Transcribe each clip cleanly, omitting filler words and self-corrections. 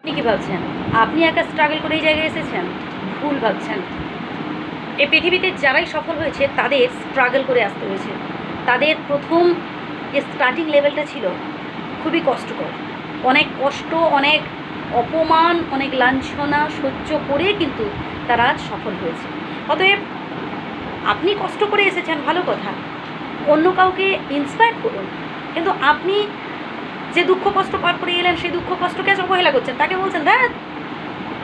আপনি কি ভাবছেন আপনি একা স্ট্রাগল করে এই জায়গায় এসেছেন? ভুল ভাবছেন। এই পৃথিবীতে যারাই সফল হয়েছে তাদের স্ট্রাগল করে আসতে হয়েছে। তাদের প্রথম যে স্টার্টিং লেভেলটা ছিল খুবই কষ্টকর। অনেক কষ্ট, অনেক অপমান, অনেক লাঞ্ছনা সহ্য করে কিন্তু তারা আজ সফল হয়েছে। অতএব আপনি কষ্ট করে এসেছেন ভালো কথা, অন্য কাউকে ইন্সপায়ার করুন। কিন্তু আপনি যে দুঃখ কষ্ট পার করে এলেন সেই দুঃখ কষ্টকে আজ অবহেলা করছেন, তাকে বলছেন ধ্যাৎ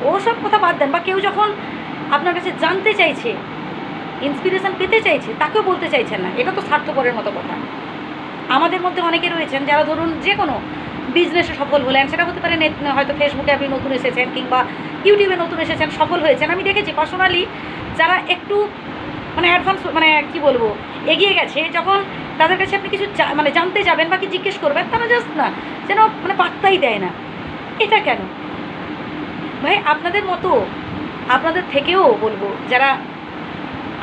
ও সব কথা বাদ দেন। বা কেউ যখন আপনার কাছে জানতে চাইছে, ইন্সপিরেশন পেতে চাইছে, তাকেও বলতে চাইছেন না। এটা তো স্বার্থপরের মতো কথা। আমাদের মধ্যে অনেকে রয়েছেন যারা ধরুন যে কোনো বিজনেসে সফল হলেন, সেটা হতে পারে হয়তো ফেসবুকে আপনি নতুন এসেছেন কিংবা ইউটিউবে নতুন এসেছেন, সফল হয়েছেন। আমি দেখেছি পার্সোনালি যারা একটু মানে অ্যাডভান্স মানে কী বলবো এগিয়ে গেছে, যখন তাদের কাছে আপনি কিছু মানে জানতে যাবেন বা কি জিজ্ঞেস করবেন, তারা জাস্ট না যেন মানে পাত্তাই দেয় না। এটা কেন ভাই? আপনাদের মতো, আপনাদের থেকেও বলবো যারা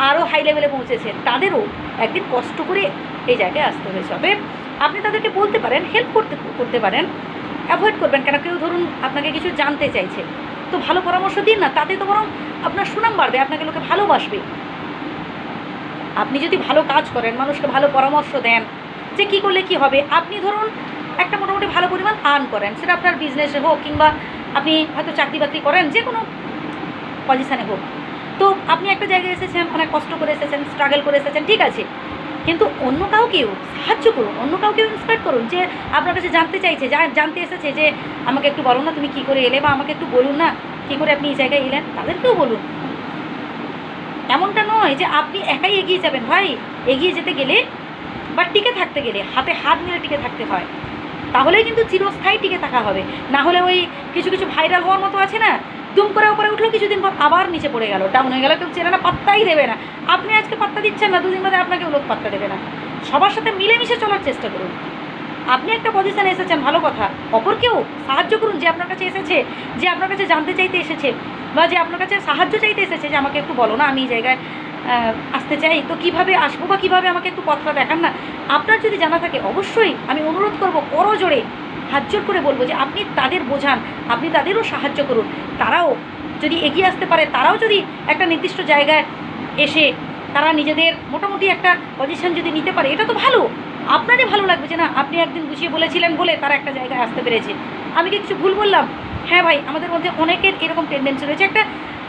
আরও হাই লেভেলে পৌঁছেছে, তাদেরও একদিন কষ্ট করে এই জায়গায় আসতে হয়েছে। অতএব আপনি তাদেরকে বলতে পারেন, হেল্প করতে পারেন, অ্যাভয়েড করবেন কেন? কেউ ধরুন আপনাকে কিছু জানতে চাইছে, তো ভালো পরামর্শ দিন না, তাতে তো বরং আপনার সুনাম বাড়বে, আপনাকে লোকে ভালোবাসবে। আপনি যদি ভালো কাজ করেন, মানুষকে ভালো পরামর্শ দেন যে কী করলে কী হবে, আপনি ধরুন একটা মোটামুটি ভালো পরিমাণ আর্ন করেন, সেটা আপনার বিজনেসে হোক কিংবা আপনি হয়তো চাকরি বাকরি করেন, যে কোনো পজিশানে হোক, তো আপনি একটা জায়গায় এসেছেন, অনেক কষ্ট করে এসেছেন, স্ট্রাগল করে এসেছেন, ঠিক আছে, কিন্তু অন্য কাউকেও সাহায্য করুন, অন্য কাউকেও ইন্সপায়ার করুন। যে আপনার কাছে জানতে চাইছে, জানতে এসেছে যে আমাকে একটু বলুন না তুমি কী করে এলে, বা আমাকে একটু বলুন না কী করে আপনি এই জায়গায় এলেন, তাদেরকেও বলুন। এমনটা নয় যে আপনি একাই এগিয়ে যাবেন ভাই। এগিয়ে যেতে গেলে বা টিকে থাকতে গেলে হাতে হাত মিলে টিকে থাকতে হয়, তাহলেই কিন্তু চিরস্থায়ী টিকে থাকা হবে। না হলে ওই কিছু কিছু ভাইরাল হওয়ার মতো আছে না, দুম করে ওপরে উঠলো, কিছুদিন পর আবার নিচে পড়ে গেল, ডাউন হয়ে গেল, কেউ চেনে না, পাত্তাই দেবে না। আপনি আজকে পাত্তা দিচ্ছেন না, দুদিন বাদে আপনাকে লোক পাত্তা দেবে না। সবার সাথে মিলেমিশে চলার চেষ্টা করুন। আপনি একটা পজিশানে এসেছেন, ভালো কথা, অপরকেও সাহায্য করুন। যে আপনার কাছে এসেছে, যে আপনার কাছে জানতে চাইতে এসেছে, বা যে আপনার কাছে সাহায্য চাইতে এসেছে যে আমাকে একটু বলো না, আমি এই জায়গায় আসতে চাই, তো কীভাবে আসবো বা কীভাবে আমাকে একটু পথটা দেখান না। আপনার যদি জানা থাকে অবশ্যই আমি অনুরোধ করব, করো জোরে হাত জোর করে বলবো যে আপনি তাদের বোঝান, আপনি তাদেরও সাহায্য করুন। তারাও যদি এগিয়ে আসতে পারে, তারাও যদি একটা নির্দিষ্ট জায়গায় এসে তারা নিজেদের মোটামুটি একটা পজিশন যদি নিতে পারে, এটা তো ভালো। আপনারই ভালো লাগবে যে না আপনি একদিন গুছিয়ে বলেছিলেন বলে তারা একটা জায়গায় আসতে পেরেছে। আমি কি কিছু ভুল বললাম? হ্যাঁ ভাই, আমাদের মধ্যে অনেকের এরকম টেন্ডেন্সি রয়েছে, একটা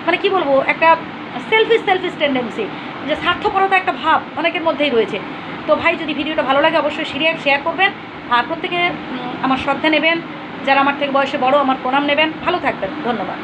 মানে কি বলবো, একটা সেলফিশ টেন্ডেন্সি, যে স্বার্থপরতা একটা ভাব অনেকের মধ্যেই রয়েছে। তো ভাই, যদি ভিডিওটা ভালো লাগে অবশ্যই শেয়ার করবেন, আর প্রত্যেকে আমার শ্রদ্ধা নেবেন। যারা আমার থেকে বয়সে বড়, আমার প্রণাম নেবেন। ভালো থাকবেন, ধন্যবাদ।